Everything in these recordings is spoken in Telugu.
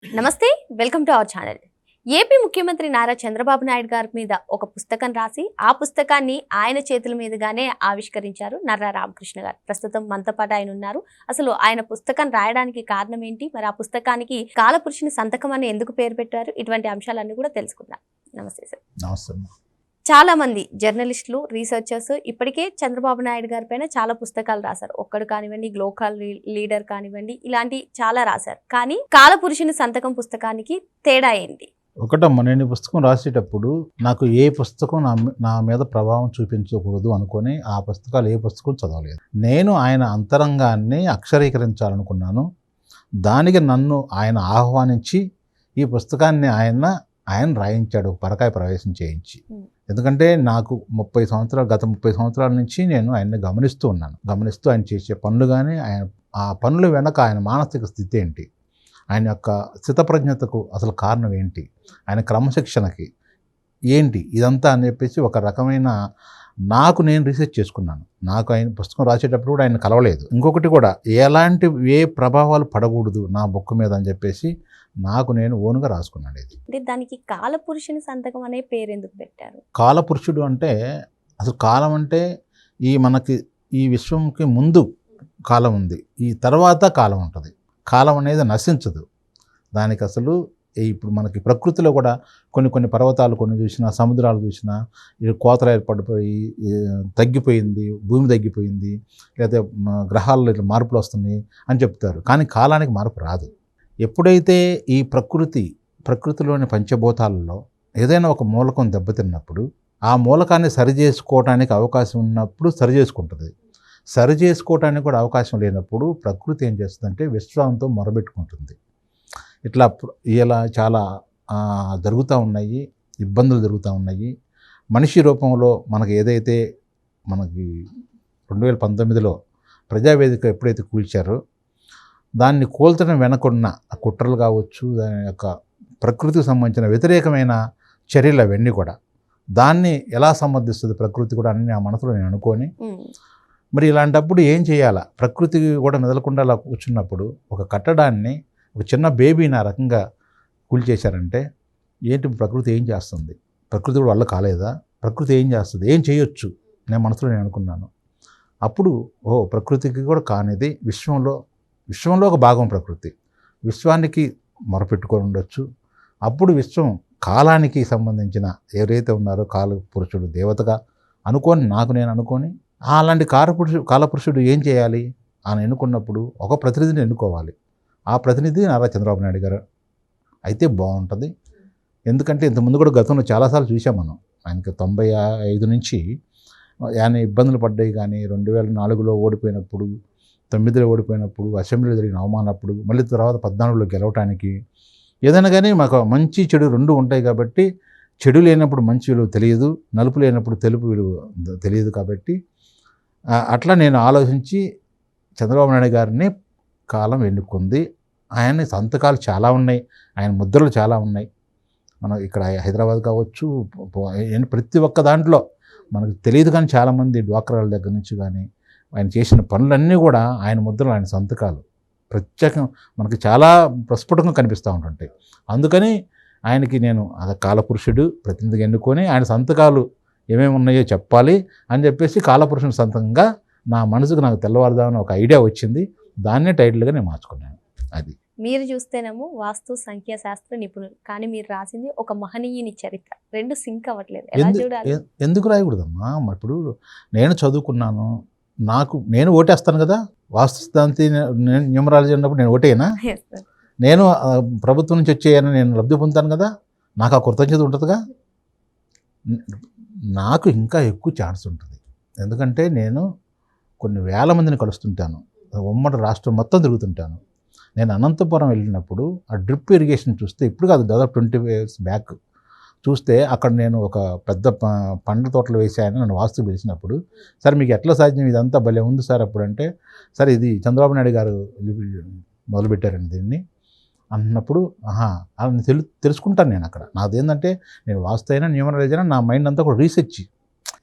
నమస్తే, welcome to our channel. AP ముఖ్యమంత్రి నారా చంద్రబాబు నాయుడు గారి మీద ఒక పుస్తకం రాసి ఆ పుస్తకాన్ని ఆయన చేతుల మీదుగానే ఆవిష్కరించారు నర్రా రామకృష్ణ గారు. ప్రస్తుతం మనతో పాటు ఆయన ఉన్నారు. అసలు ఆయన పుస్తకం రాయడానికి కారణం ఏంటి, మరి ఆ పుస్తకానికి కాలపురుషుని సంతకం అని ఎందుకు పేరు పెట్టారు, ఇటువంటి అంశాలన్నీ కూడా తెలుసుకుందాం. నమస్తే సార్. నమస్తే. చాలా మంది జర్నలిస్టులు, రీసెర్చర్స్ ఇప్పటికే చంద్రబాబు నాయుడు గారి పైన చాలా పుస్తకాలు రాశారు. ఒక్కడు కానివ్వండి, లోకల్ లీడర్ కానివ్వండి, ఇలాంటి చాలా రాశారు. కానీ కాలపురుషుని సంతకం పుస్తకానికి తేడా ఏంటి? ఒకటమ్మా, నేను ఈ పుస్తకం రాసేటప్పుడు నాకు ఏ పుస్తకం నా మీద ప్రభావం చూపించకూడదు అనుకొని ఆ పుస్తకాలు ఏ పుస్తకం చదవలేదు. నేను ఆయన అంతరంగాన్ని అక్షరీకరించాలనుకున్నాను. దానికి నన్ను ఆయన ఆహ్వానించి ఈ పుస్తకాన్ని ఆయన రాయించాడు, పరకాయ ప్రవేశం చేయించి. ఎందుకంటే నాకు గత 30 సంవత్సరాల నుంచి నేను ఆయన్ని గమనిస్తూ ఉన్నాను. గమనిస్తూ ఆయన చేసే పనులు కానీ, ఆ పనుల వెనక ఆయన మానసిక స్థితి ఏంటి, ఆయన యొక్క స్థితప్రజ్ఞతకు అసలు కారణం ఏంటి, ఆయన క్రమశిక్షణకి ఏంటి, ఇదంతా అని చెప్పేసి ఒక రకమైన నాకు నేను రీసెర్చ్ చేసుకున్నాను. నాకు ఆయన పుస్తకం రాసేటప్పుడు కూడా ఆయన కలవలేదు. ఇంకొకటి కూడా ఏ ప్రభావాలు పడకూడదు నా బుక్ మీద అని చెప్పేసి నాకు నేను ఓనుగా రాసుకున్నాను. ఇది అంటే దానికి కాలపురుషుని సంతకం అనే పేరు ఎందుకు పెట్టారు? కాలపురుషుడు అంటే అసలు కాలం అంటే మనకి ఈ విశ్వంకి ముందు కాలం ఉంది, ఈ తర్వాత కాలం ఉంటుంది. కాలం అనేది నశించదు. దానికి అసలు ఇప్పుడు మనకి ప్రకృతిలో కూడా కొన్ని పర్వతాలు చూసినా, సముద్రాలు చూసినా కోతలు ఏర్పడిపోయి తగ్గిపోయింది, భూమి తగ్గిపోయింది, లేకపోతే గ్రహాల్లో ఇట్లా మార్పులు వస్తున్నాయి అని చెప్తారు. కానీ కాలానికి మార్పు రాదు. ఎప్పుడైతే ఈ ప్రకృతిలోని పంచభూతాలలో ఏదైనా ఒక మూలకం దెబ్బతిన్నప్పుడు ఆ మూలకాన్ని సరిచేసుకోవడానికి అవకాశం ఉన్నప్పుడు సరిచేసుకుంటుంది. సరిచేసుకోవడానికి కూడా అవకాశం లేనప్పుడు ప్రకృతి ఏం చేస్తుందంటే విశ్రాంతో మొరబెట్టుకుంటుంది. ఇలా చాలా జరుగుతూ ఉన్నాయి, ఇబ్బందులు జరుగుతూ ఉన్నాయి. మనిషి రూపంలో మనకి ఏదైతే మనకి 2019లో ప్రజావేదిక ఎప్పుడైతే కూల్చారో దాన్ని కూల్చడం వెనకున్న కుట్రలు కావచ్చు, దాని యొక్క ప్రకృతికి సంబంధించిన వ్యతిరేకమైన చర్యలు అవన్నీ కూడా దాన్ని ఎలా సమర్థిస్తుంది ప్రకృతి కూడా అని నా మనసులో నేను అనుకొని, మరి ఇలాంటప్పుడు ఏం చేయాలా, ప్రకృతి కూడా మెదలకుండా అలా కూర్చున్నప్పుడు ఒక కట్టడాన్ని, ఒక చిన్న బేబీని ఆ రకంగా కూల్చేశారంటే ఏంటి, ప్రకృతి ఏం చేస్తుంది, ప్రకృతి కూడా వల్ల కాలేదా, ప్రకృతి ఏం చేస్తుంది, ఏం చేయొచ్చు నేను మనసులో నేను అనుకున్నాను. అప్పుడు ప్రకృతికి కూడా కానిది విశ్వంలో ఒక భాగం ప్రకృతి, విశ్వానికి మొరపెట్టుకొని ఉండొచ్చు. అప్పుడు విశ్వం కాలానికి సంబంధించిన ఎవరైతే ఉన్నారో కాలపురుషుడు దేవతగా నేను అనుకొని అలాంటి కాలపురుషుడు ఏం చేయాలి అని ఎన్నుకున్నప్పుడు ఒక ప్రతినిధిని ఎన్నుకోవాలి. ఆ ప్రతినిధి నారా చంద్రబాబు నాయుడు గారు అయితే బాగుంటుంది. ఎందుకంటే ఇంతకుముందు కూడా గతంలో చాలాసార్లు చూసాం మనం. ఆయనకి 95 నుంచి ఆయన ఇబ్బందులు పడ్డాయి. కానీ 2004లో ఓడిపోయినప్పుడు, 9లో ఓడిపోయినప్పుడు, అసెంబ్లీలో జరిగిన అవమానప్పుడు, మళ్ళీ తర్వాత 14లో గెలవటానికి ఏదైనా కానీ మాకు మంచి చెడు రెండు ఉంటాయి. కాబట్టి చెడు లేనప్పుడు మంచి విలువ తెలియదు, నలుపు లేనప్పుడు తెలుపు విలువ తెలియదు. కాబట్టి అట్లా నేను ఆలోచించి చంద్రబాబు నాయుడు గారిని కాలం ఎన్నుకుంది. ఆయన సంతకాలు చాలా ఉన్నాయి, ఆయన ముద్రలు చాలా ఉన్నాయి. మనం ఇక్కడ హైదరాబాద్ కావచ్చు, ప్రతి ఒక్క దాంట్లో మనకు తెలియదు. కానీ చాలామంది డ్వాక్రాల దగ్గర నుంచి కానీ ఆయన చేసిన పనులన్నీ కూడా ఆయన ముద్రలు, ఆయన సంతకాలు ప్రత్యేకం మనకి చాలా ప్రస్ఫుటంగా కనిపిస్తూ ఉంటుంటాయి. అందుకని ఆయనకి నేను కాలపురుషుడు ప్రతినిధిగా ఎన్నుకొని ఆయన సంతకాలు ఏమేమి ఉన్నాయో చెప్పాలి అని చెప్పేసి కాలపురుషుని సంతకంగా నాకు తెల్లవారుదామని ఒక ఐడియా వచ్చింది. దాన్నే టైటిల్గా నేను మార్చుకున్నాను. అది మీరు చూస్తేనేమో వాస్తు సంఖ్యాశాస్త్ర నిపుణులు, కానీ మీరు రాసింది ఒక మహనీయుని చరిత్ర. రెండు సింక్ అవ్వట్లేదు. ఎందుకు రాయకూడదమ్మా? ఇప్పుడు నేను చదువుకున్నాను, నేను ఓటేస్తాను కదా, వాస్తు సిద్ధాంతి న్యూమరాలజీ అన్నప్పుడు నేను ఓటేనా? నేను ప్రభుత్వం నుంచి వచ్చేయని నేను లబ్ధి పొందుతాను కదా, నాకు ఆ కృతజ్ఞత ఉంటుందిగా. నాకు ఇంకా ఎక్కువ ఛాన్స్ ఉంటుంది. ఎందుకంటే నేను కొన్ని వేల మందిని కలుస్తుంటాను, ఉమ్మడి రాష్ట్రం మొత్తం తిరుగుతుంటాను. నేను అనంతపురం వెళ్ళినప్పుడు ఆ డ్రిప్ ఇరిగేషన్ చూస్తే, ఇప్పుడు కాదు దాదాపు 20 years బ్యాక్ చూస్తే, అక్కడ నేను ఒక పెద్ద పండ్ల తోటలు వేసాయని నన్ను వాస్తు పిలిచినప్పుడు, సార్ మీకు ఎట్లా సాధ్యం, ఇదంతా భలే ఉంది సార్ అప్పుడు అంటే, సార్ ఇది చంద్రబాబు నాయుడు గారు మొదలుపెట్టారండి దీన్ని అన్నప్పుడు, తెలుసుకుంటాను నేను. అక్కడ నాది ఏంటంటే, నేను వాస్తు అయినా న్యూమరాలజీ అయినా నా మైండ్ అంతా కూడా రీసెర్చ్.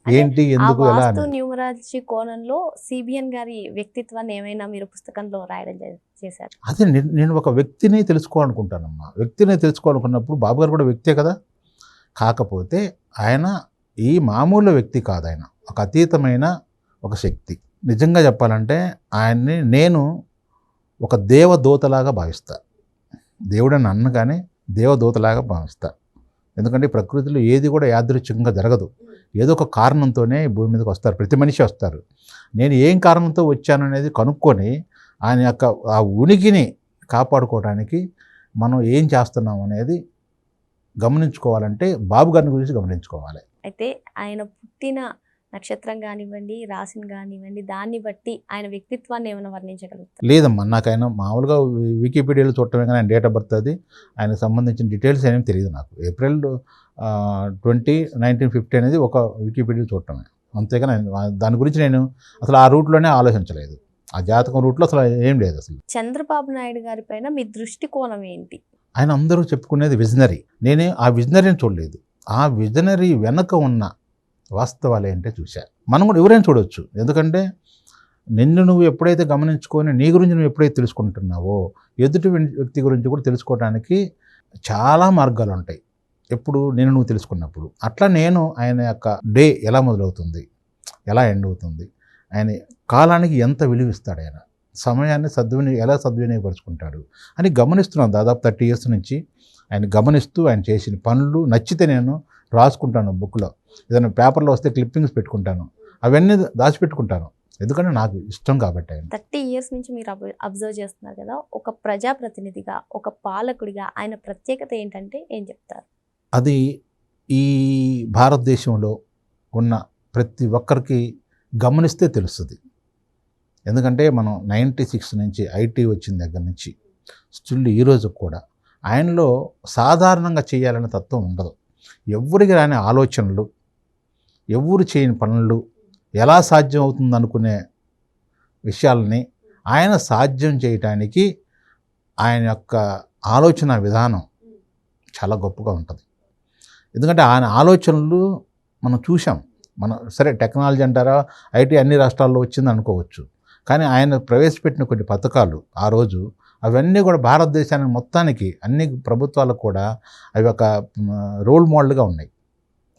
ఏంటి, ఆ ఎందుకు, ఎలా వాస్తు అనేది. న్యూమరాలజీ కోణంలో సిబిఎన్ గారి వ్యక్తిత్వాన్ని ఏమైనా మీరు పుస్తకంలో రాయడం చేశారు? అదే నేను ఒక వ్యక్తిని తెలుసుకోవాలనుకుంటానమ్మా. వ్యక్తిని తెలుసుకోవాలనుకున్నప్పుడు బాబు గారు కూడా వ్యక్తే కదా. కాకపోతే ఆయన ఈ మామూలు వ్యక్తి కాదు, ఆయన ఒక అతీతమైన ఒక శక్తి. నిజంగా చెప్పాలంటే ఆయన్ని నేను ఒక దేవదూతలాగా భావిస్తా. దేవుడని అన్ను కానీ దేవదూతలాగా భావిస్తా. ఎందుకంటే ప్రకృతిలో ఏది కూడా యాదృచ్ఛికంగా జరగదు. ఏదో ఒక కారణంతోనే ఈ భూమి మీదకి వస్తారు, ప్రతి మనిషి వస్తారు. నేను ఏం కారణంతో వచ్చాననేది కనుక్కొని ఆయన యొక్క ఆ ఉనికిని కాపాడుకోవడానికి మనం ఏం చేస్తున్నాం అనేది గమనించుకోవాలంటే బాబు గారిని గురించి గమనించుకోవాలి. అయితే ఆయన పుట్టిన నక్షత్రం కానివ్వండి, రాశిని కానివ్వండి, దాన్ని బట్టి ఆయన వ్యక్తిత్వాన్ని ఏమైనా వర్ణించగలుగుతారు? లేదమ్మా, నాకు ఆయన మామూలుగా వికీపీడియాలో చూడటమే కానీ ఆయన డేట్ ఆఫ్ బర్త్ అది ఆయనకు సంబంధించిన డీటెయిల్స్ ఏమీ తెలియదు నాకు. ఏప్రిల్ 20, 1950 అనేది ఒక వికీపీడియాలో చూడటమే, అంతేగాని దాని గురించి నేను అసలు ఆ రూట్లోనే ఆలోచించలేదు. ఆ జాతకం రూట్లో అసలు ఏం లేదు అసలు. చంద్రబాబు నాయుడు గారి పైన మీ దృష్టికోణం ఏంటి? ఆయన అందరూ చెప్పుకునేది విజనరీ. నేనే ఆ విజనరీని చూడలేదు. ఆ విజనరీ వెనక ఉన్న వాస్తవాలు ఏంటో చూశాను. మనం కూడా ఎవరైనా చూడవచ్చు. ఎందుకంటే నిన్ను నువ్వు ఎప్పుడైతే గమనించుకొని నీ గురించి నువ్వు ఎప్పుడైతే తెలుసుకుంటున్నావో ఎదుటి వ్యక్తి గురించి కూడా తెలుసుకోవడానికి చాలా మార్గాలు ఉంటాయి. ఎప్పుడు నేను నువ్వు తెలుసుకున్నప్పుడు. అట్లా నేను ఆయన యొక్క డే ఎలా మొదలవుతుంది, ఎలా ఎండ్ అవుతుంది, ఆయన కాలానికి ఎంత విలువిస్తాడు, ఆయన సమయాన్ని ఎలా సద్వినియోగపరుచుకుంటాడు అని గమనిస్తున్నాను. దాదాపు 30 years నుంచి ఆయన గమనిస్తూ ఆయన చేసిన పనులు నచ్చితే నేను రాసుకుంటాను బుక్లో. ఏదైనా పేపర్లో వస్తే క్లిప్పింగ్స్ పెట్టుకుంటాను, అవన్నీ దాచిపెట్టుకుంటాను. ఎందుకంటే నాకు ఇష్టం కాబట్టి. ఆయన 30 years నుంచి మీరు అబ్జర్వ్ చేస్తున్నారు కదా, ఒక ప్రజాప్రతినిధిగా, ఒక పాలకుడిగా ఆయన ప్రత్యేకత ఏంటంటే ఏం చెప్తారు? అది ఈ భారతదేశంలో ఉన్న ప్రతి ఒక్కరికి గమనిస్తే తెలుస్తుంది. ఎందుకంటే మనం 96 నుంచి ఐటీ వచ్చిన దగ్గర నుంచి స్టిల్ ఈరోజు కూడా ఆయనలో సాధారణంగా చేయాలనే తత్వం ఉండదు. ఎవరికి రాని ఆలోచనలు, ఎవరు చేయని పనులు, ఎలా సాధ్యం అవుతుంది అనుకునే విషయాలని ఆయన సాధ్యం చేయటానికి ఆయన యొక్క ఆలోచన విధానం చాలా గొప్పగా ఉంటుంది. ఎందుకంటే ఆయన ఆలోచనలు మనం చూసాం. మనం సరే టెక్నాలజీ అంటారా, ఐటీ అన్ని రాష్ట్రాల్లో వచ్చింది అనుకోవచ్చు, కానీ ఆయన ప్రవేశపెట్టిన కొన్ని పథకాలు ఆ రోజు అవన్నీ కూడా భారతదేశానికి మొత్తానికి అన్ని ప్రభుత్వాలకు కూడా అవి ఒక రోల్ మోడల్గా ఉన్నాయి.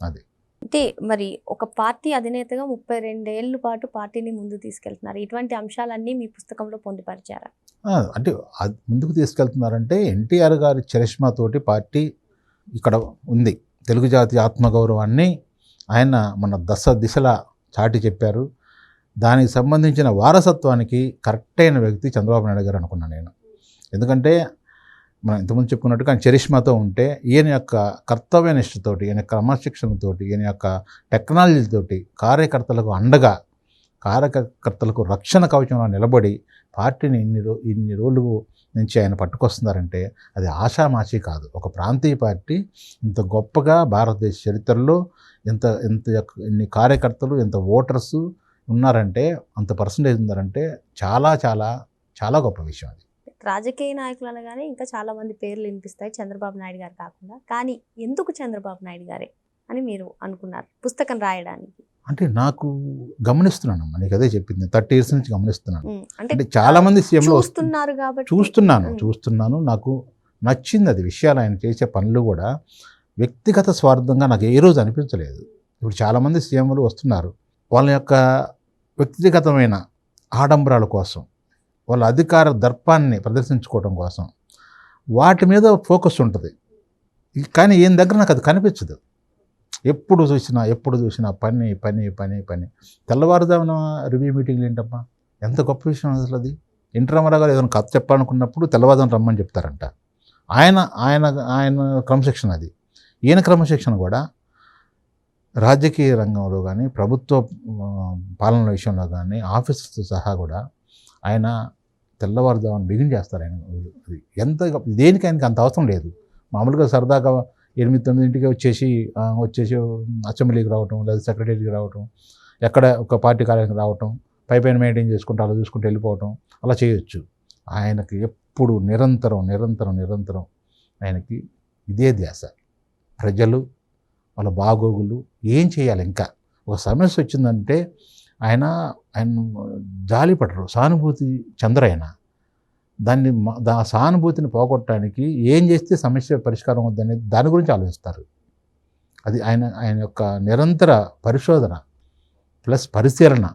అది అంటే మరి ఒక పార్టీ అధినేతగా 32 ఏళ్ల పాటు పార్టీని ముందు తీసుకెళ్తున్నారు. ఇటువంటి అంశాలన్నీ మీ పుస్తకంలో పొందుపరిచారా? అంటే ముందుకు తీసుకెళ్తున్నారంటే ఎన్టీఆర్ గారి చరిష్మాతోటి పార్టీ ఇక్కడ ఉంది. తెలుగు జాతి ఆత్మగౌరవాన్ని ఆయన మన దిశలా చాటి చెప్పారు. దానికి సంబంధించిన వారసత్వానికి కరెక్ట్ అయిన వ్యక్తి చంద్రబాబు నాయుడు గారు అనుకున్నాను నేను. ఎందుకంటే మనం ఇంతకుముందు చెప్పుకున్నట్టుగా ఆయన చరిష్మాతో ఉంటే ఈయన యొక్క కర్తవ్య నిష్ఠతోటి, ఈయన క్రమశిక్షణతోటి, ఈయన యొక్క టెక్నాలజీతోటి కార్యకర్తలకు అండగా, కార్యకర్తలకు రక్షణ కవచంలో నిలబడి పార్టీని ఇన్ని రోజులు నుంచి ఆయన పట్టుకొస్తున్నారంటే అది ఆషామాషీ కాదు. ఒక ప్రాంతీయ పార్టీ ఇంత గొప్పగా భారతదేశ చరిత్రలో ఇన్ని కార్యకర్తలు, ఎంత ఓటర్సు ఉన్నారంటే, అంత పర్సంటేజ్ ఉన్నారంటే చాలా చాలా చాలా గొప్ప విషయం అది. రాజకీయ నాయకులు అనగానే ఇంకా చాలా మంది పేర్లు వినిపిస్తాయి, చంద్రబాబు నాయుడు గారు కాకుండా. కానీ ఎందుకు చంద్రబాబు నాయుడు గారే అని మీరు అనుకున్నారు పుస్తకం రాయడానికి? అంటే నాకు గమనిస్తున్నానమ్మా, నీకు అదే చెప్పింది, 30 years నుంచి గమనిస్తున్నాను. అంటే చాలా మంది సీఎంలో చూస్తున్నారు కాబట్టి చూస్తున్నాను. నాకు నచ్చింది అది విషయాలు. ఆయన చేసే పనులు కూడా వ్యక్తిగత స్వార్థంగా నాకు ఏ రోజు అనిపించలేదు. ఇప్పుడు చాలామంది సీఎంలు వస్తున్నారు, వాళ్ళ యొక్క వ్యక్తిగతమైన ఆడంబరాల కోసం, వాళ్ళ అధికార దర్పాన్ని ప్రదర్శించుకోవడం కోసం వాటి మీద ఫోకస్ ఉంటుంది. కానీ ఈయన దగ్గర నాకు అది కనిపించదు. ఎప్పుడు చూసినా పని పని పని పని. తెల్లవారుజామున రివ్యూ మీటింగ్లు ఏంటమ్మా, ఎంత గొప్ప విషయం అసలు అది. ఎన్టీ రామారావు గారు ఏదైనా కథ చెప్పాలనుకున్నప్పుడు తెల్లవారుజామున రమ్మని చెప్తారంట. ఆయన క్రమశిక్షణ అది. ఈయన క్రమశిక్షణ కూడా రాజకీయ రంగంలో కానీ, ప్రభుత్వ పాలన విషయంలో కానీ, ఆఫీసర్స్తో సహా కూడా ఆయన తెల్లవారుజామున బిగిన్ చేస్తారు. ఆయన అది ఎంత దేనికి ఆయనకి అంత అవసరం లేదు. మామూలుగా సరదాగా 8-9 వచ్చేసి అసెంబ్లీకి రావటం, లేదా సెక్రటరీకి రావటం, ఎక్కడ ఒక పార్టీ కార్యాలయానికి రావటం, పైన మెయింటైన్ చేసుకుంటూ అలా చూసుకుంటూ వెళ్ళిపోవటం, అలా చేయొచ్చు. ఆయనకి ఎప్పుడు నిరంతరం ఆయనకి ఇదే ధ్యాస. ప్రజలు వాళ్ళ బాగోగులు ఏం చేయాలి, ఇంకా ఒక సమస్య వచ్చిందంటే ఆయన ఆయన జాలిపడరు, సానుభూతి చెందరు ఆయన. దాన్ని సానుభూతిని పోగొట్టడానికి ఏం చేస్తే సమస్య పరిష్కారం అవుతుందనేది దాని గురించి ఆలోచిస్తారు. అది ఆయన యొక్క నిరంతర పరిశోధన ప్లస్ పరిశీలన.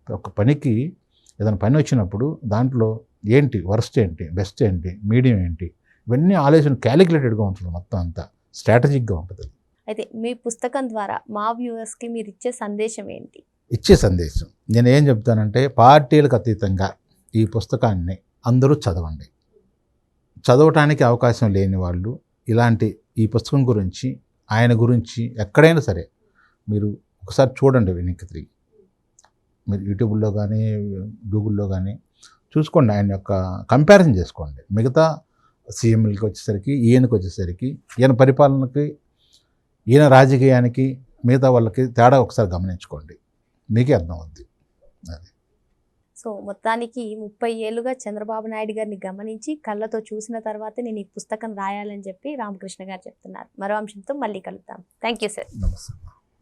ఒక పనికి ఏదైనా పని వచ్చినప్పుడు దాంట్లో ఏంటి వర్స్ట్ ఏంటి, బెస్ట్ ఏంటి, మీడియం ఏంటి, ఇవన్నీ ఆలోచన క్యాలిక్యులేటెడ్గా ఉంటుంది, మొత్తం అంతా స్ట్రాటజిక్గా ఉంటుంది. అయితే మీ పుస్తకం ద్వారా మా వ్యూవర్స్కి మీరు ఇచ్చే సందేశం ఏంటి? ఇచ్చే సందేశం నేను ఏం చెప్తానంటే, పార్టీలకు అతీతంగా ఈ పుస్తకాన్ని అందరూ చదవండి. చదవటానికి అవకాశం లేని వాళ్ళు ఇలాంటి ఈ పుస్తకం గురించి, ఆయన గురించి ఎక్కడైనా సరే మీరు ఒకసారి చూడండి, వెనక్కి తిరిగి మీరు యూట్యూబ్లో కానీ గూగుల్లో కానీ చూసుకోండి. ఆయన యొక్క కంపారిజన్ చేసుకోండి. మిగతా సీఎంలకి వచ్చేసరికి, ఈయనకి వచ్చేసరికి, ఈయన పరిపాలనకి, ఈయన రాజకీయానికి, మిగతా వాళ్ళకి తేడా ఒకసారి గమనించుకోండి, మీకే అర్థం అవుద్ది. అది సో మొత్తానికి 30 ఏళ్ళుగా చంద్రబాబు నాయుడు గారిని గమనించి కళ్ళతో చూసిన తర్వాతే నేను ఈ పుస్తకం రాయాలని చెప్పి రామకృష్ణ గారు చెప్తున్నారు. మరో అంశంతో మళ్ళీ కలుద్దాం. Thank you sir. నమస్తే.